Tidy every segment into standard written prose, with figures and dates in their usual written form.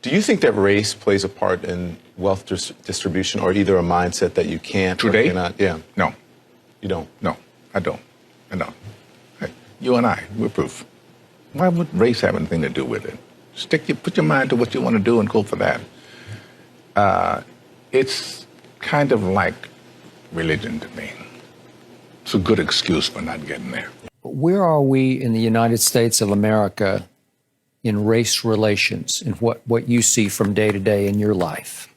Do you think that race plays a part in wealth distribution, or either a mindset that you can't Today? or cannot? Yeah. No. You don't? No, I don't. I don't. Hey, you and I, we're proof. Why would race have anything to do with it? Put your mind to what you want to do and go for that. It's kind of like religion to me. It's a good excuse for not getting there. Where are we in the United States of America in race relations and what you see from day to day in your life?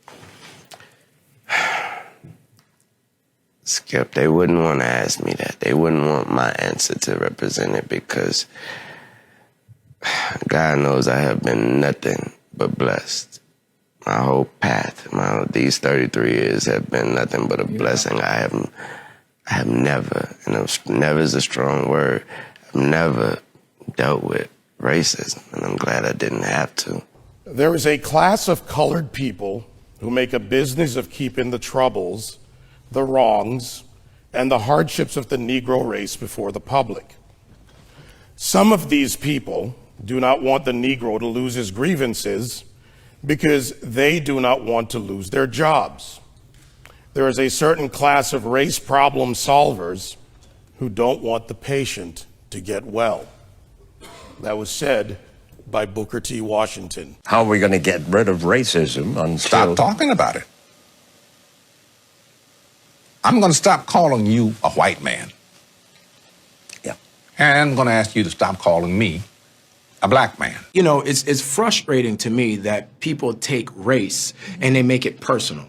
Skip, they wouldn't want to ask me that. They wouldn't want my answer to represent it because God knows I have been nothing but blessed. My whole path, these 33 years have been nothing but a blessing. I have never, never is a strong word, I've never dealt with racism, and I'm glad I didn't have to. There is a class of colored people who make a business of keeping the troubles, the wrongs, and the hardships of the Negro race before the public. Some of these people do not want the Negro to lose his grievances because they do not want to lose their jobs. There is a certain class of race problem solvers who don't want the patient to get well. That was said by Booker T. Washington. How are we going to get rid of racism until... Stop talking about it. I'm going to stop calling you a white man. Yeah. And I'm going to ask you to stop calling me a black man. You know, it's frustrating to me that people take race and they make it personal.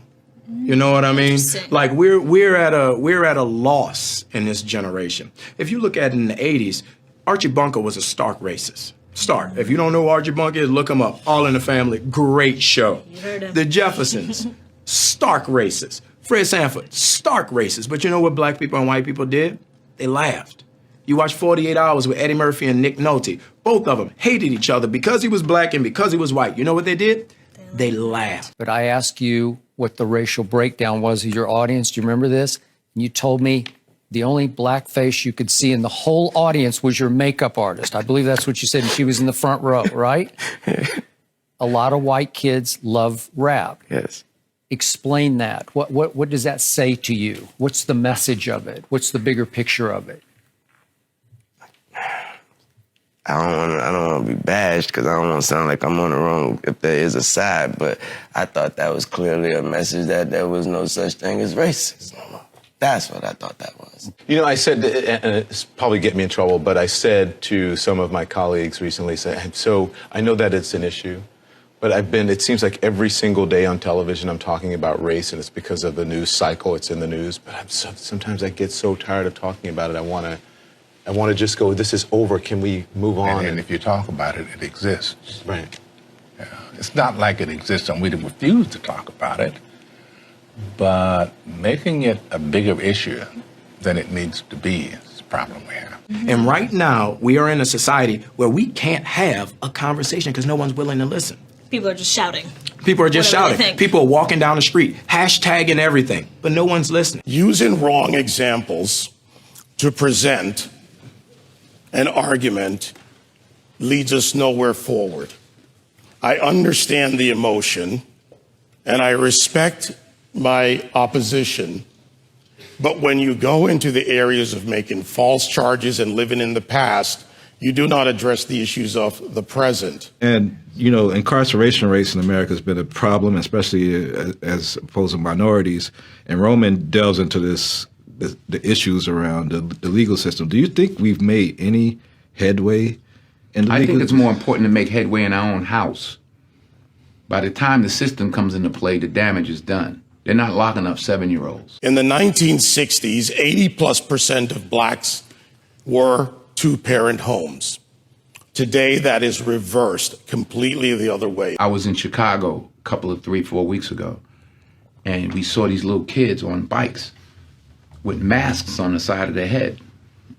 You know what I mean? Like we're at a loss in this generation. If you look at it in the 80s, Archie Bunker was a stark racist. Stark. If you don't know who Archie Bunker is, look him up. All in the Family, great show. You heard him. The Jeffersons, stark racist. Fred Sanford, stark racist. But you know what black people and white people did? They laughed. You watch 48 Hours with Eddie Murphy and Nick Nolte. Both of them hated each other because he was black and because he was white. You know what they did? They laughed. But I asked you what the racial breakdown was of your audience. Do you remember this? And you told me the only black face you could see in the whole audience was your makeup artist. I believe that's what you said, and she was in the front row, right? A lot of white kids love rap. Yes. Explain that. What does that say to you? What's the message of it? What's the bigger picture of it? I don't want to be bashed because I don't want to sound like I'm on the wrong if there is a side, but I thought that was clearly a message that there was no such thing as racism. That's what I thought that was. You know, I said, and it's probably get me in trouble, but I said to some of my colleagues recently, so I know that it's an issue, but it seems like every single day on television I'm talking about race, and it's because of the news cycle, it's in the news, but sometimes I get so tired of talking about it, I want to just go, this is over, can we move on? And if you talk about it, it exists. Right. Yeah. It's not like it exists and we refuse to talk about it, but making it a bigger issue than it needs to be is the problem we have. And right now, we are in a society where we can't have a conversation because no one's willing to listen. People are just shouting. People are just Whatever they shouting. think. People are walking down the street, hashtagging everything, but no one's listening. Using wrong examples to present an argument leads us nowhere forward. I understand the emotion and I respect my opposition, but when you go into the areas of making false charges and living in the past, you do not address the issues of the present. And, you know, incarceration rates in America has been a problem, especially as opposed to minorities. And Roman delves into the issues around the legal system. Do you think we've made any headway in the I legal think it's more important to make headway in our own house. By the time the system comes into play, the damage is done. They're not locking up 7-year-olds. In the 1960s, 80+% of blacks were two-parent homes. Today, that is reversed completely the other way. I was in Chicago a couple of 3-4 weeks ago, and we saw these little kids on bikes with masks on the side of their head,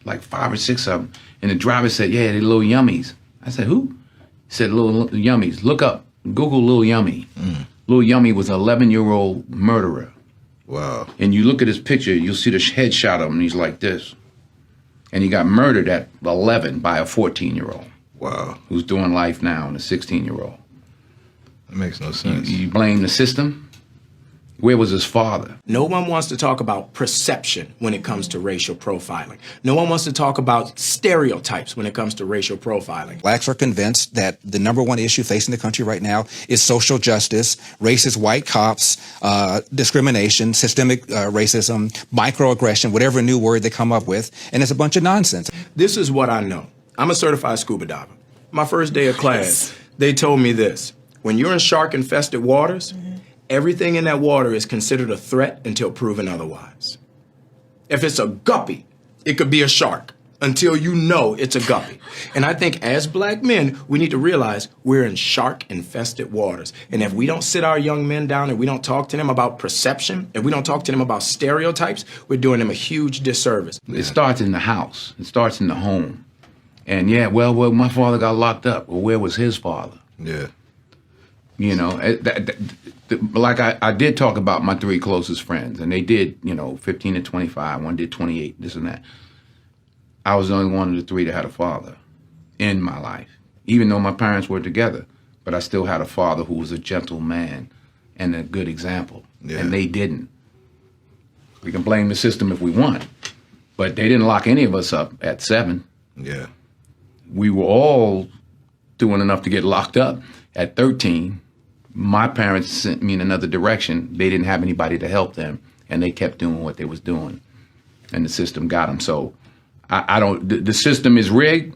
like 5 or 6 of them. And the driver said, yeah, they're little yummies. I said, who? He said, little yummies. Look up, Google Lil Yummy. Lil Yummy was an 11-year-old murderer. Wow. And you look at his picture, you'll see the headshot of him, and he's like this. And he got murdered at 11 by a 14-year-old. Wow. Who's doing life now, and a 16-year-old. It makes no sense. You blame the system. Where was his father? No one wants to talk about perception when it comes to racial profiling. No one wants to talk about stereotypes when it comes to racial profiling. Blacks are convinced that the number one issue facing the country right now is social justice, racist white cops, discrimination, systemic racism, microaggression, whatever new word they come up with, and it's a bunch of nonsense. This is what I know. I'm a certified scuba diver. My first day of class, they told me this. When you're in shark-infested waters, everything in that water is considered a threat until proven otherwise. If it's a guppy, it could be a shark until you know it's a guppy. And I think as black men, we need to realize we're in shark-infested waters. And if we don't sit our young men down and we don't talk to them about perception, if we don't talk to them about stereotypes, we're doing them a huge disservice. It starts in the house. It starts in the home. And yeah, well, my father got locked up. Well, where was his father? Yeah. You know, like I did talk about my 3 closest friends, and they did, 15 and 25. One did 28, this and that. I was the only one of the 3 that had a father in my life, even though my parents were together. But I still had a father who was a gentle man and a good example, and they didn't. We can blame the system if we want, but they didn't lock any of us up at 7. Yeah. We were all doing enough to get locked up at 13. My parents sent me in another direction. They didn't have anybody to help them, and they kept doing what they was doing, and the system got them. So I don't. The system is rigged,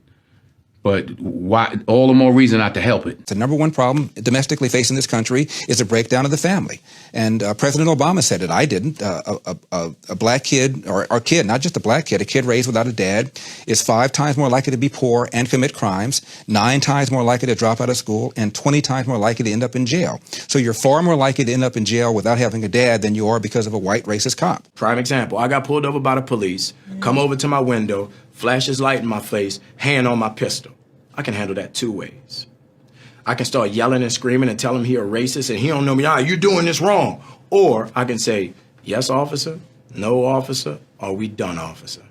but why? All the more reason not to help it. The number one problem domestically facing this country is a breakdown of the family. And President Obama said it. I didn't. A black kid, or kid, not just a black kid, a kid raised without a dad is 5 times more likely to be poor and commit crimes, 9 times more likely to drop out of school, and 20 times more likely to end up in jail. So you're far more likely to end up in jail without having a dad than you are because of a white racist cop. Prime example, I got pulled over by the police, come over to my window, flash his light in my face, hand on my pistol. I can handle that 2 ways. I can start yelling and screaming and tell him he a racist and he don't know me. You're doing this wrong. Or I can say, yes, officer, no, officer, or we done, officer.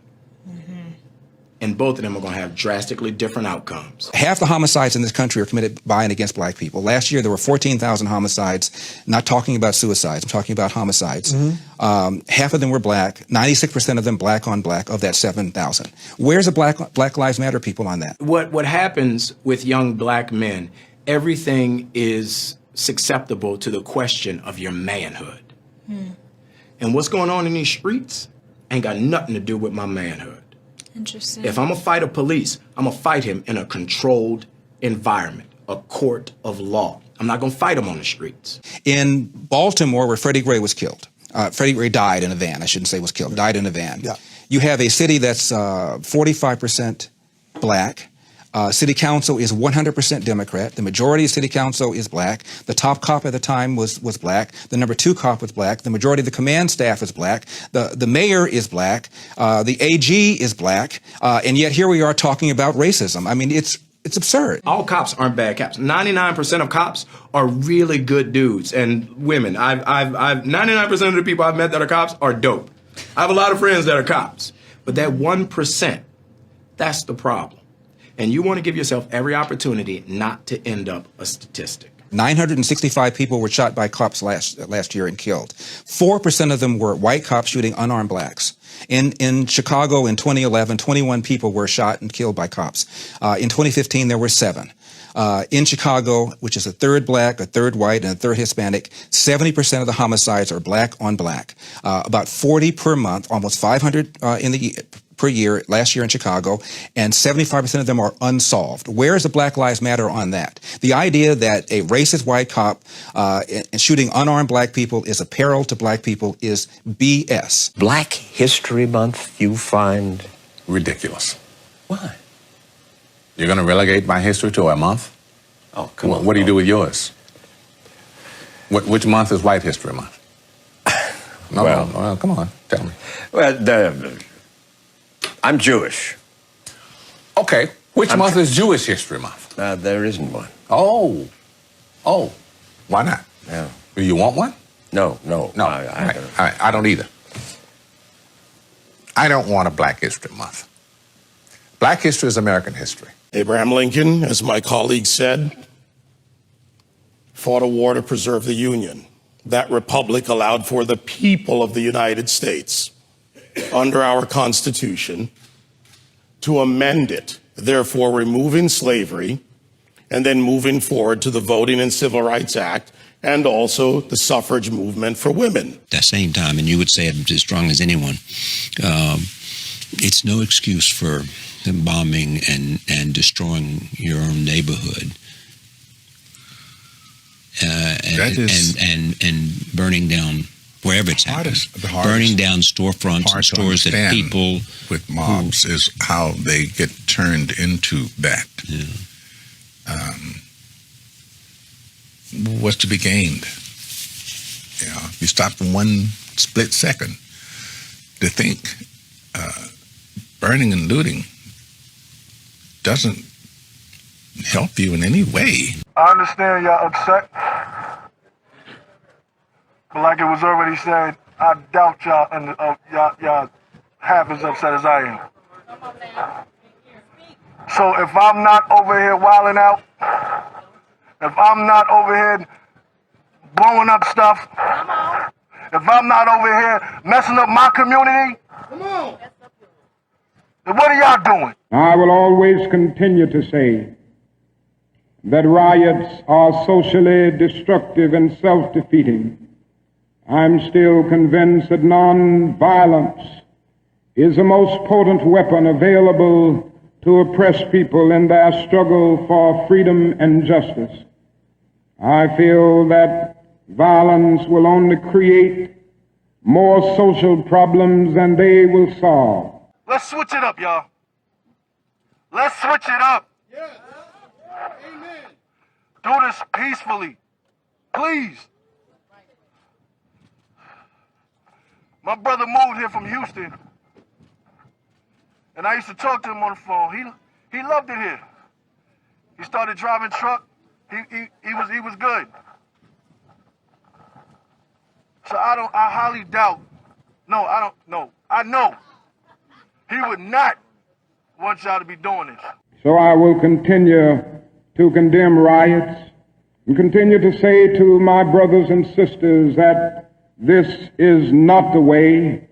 And both of them are going to have drastically different outcomes. Half the homicides in this country are committed by and against black people. Last year, there were 14,000 homicides, not talking about suicides, I'm talking about homicides. Half of them were black, 96% of them black on black of that 7,000. Where's the Black Lives Matter people on that? What happens with young black men, everything is susceptible to the question of your manhood. And what's going on in these streets ain't got nothing to do with my manhood. Interesting. If I'm gonna fight a police, I'm gonna fight him in a controlled environment, a court of law. I'm not gonna fight him on the streets. In Baltimore, where Freddie Gray was killed, Freddie Gray died in a van. I shouldn't say was killed, died in a van. Yeah. You have a city that's 45% black. City council is 100% Democrat. The majority of city council is black. The top cop at the time was black. The number 2 cop was black. The majority of the command staff is black. The mayor is black. The AG is black. And yet here we are talking about racism. I mean, it's absurd. All cops aren't bad cops. 99% of cops are really good dudes and women. I've 99% of the people I've met that are cops are dope. I have a lot of friends that are cops. But that 1%, that's the problem. And you want to give yourself every opportunity not to end up a statistic. 965 people were shot by cops last year and killed. 4% of them were white cops shooting unarmed blacks. In Chicago in 2011, 21 people were shot and killed by cops. In 2015, there were 7. In Chicago, which is a third black, a third white, and a third Hispanic, 70% of the homicides are black on black. About 40 per month, almost 500 per year last year in Chicago, and 75% of them are unsolved. Where is the Black Lives Matter on that? The idea that a racist white cop shooting unarmed black people is a peril to black people is BS. Black History Month, you find Ridiculous. why? You're going to relegate my history to a month? Oh, come on. What do you do with yours? Which month is White History Month? No, well, come on, tell me. Well, I'm Jewish. Okay, which month is Jewish History Month? There isn't one. Oh, why not? Yeah. Do you want one? No. I don't either. I don't want a Black History Month. Black history is American history. Abraham Lincoln, as my colleague said, fought a war to preserve the Union. That republic allowed for the people of the United States, under our Constitution, to amend it, therefore removing slavery and then moving forward to the Voting and Civil Rights Act and also the suffrage movement for women. At that same time, and you would say it as strong as anyone, it's no excuse for bombing and destroying your own neighborhood. And burning down wherever it's happening. Burning down storefronts and stores that people with mobs is how they get turned into that. Yeah. What's to be gained? You stop for one split second to think burning and looting doesn't help you in any way. I understand y'all upset, but like it was already said, I doubt y'all half as upset as I am. So if I'm not over here wilding out, if I'm not over here blowing up stuff, if I'm not over here messing up my community, then what are y'all doing? I will always continue to say that riots are socially destructive and self-defeating. I'm still convinced that nonviolence is the most potent weapon available to oppress people in their struggle for freedom and justice. I feel that violence will only create more social problems than they will solve. Let's switch it up, y'all. Let's switch it up. Do this peacefully, please. My brother moved here from Houston, and I used to talk to him on the phone. He loved it here. He started driving truck. He was good. So I highly doubt. No, I don't know. I know he would not want y'all to be doing this. So I will continue to condemn riots and continue to say to my brothers and sisters that this is not the way.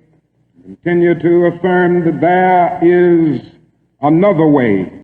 Continue to affirm that there is another way.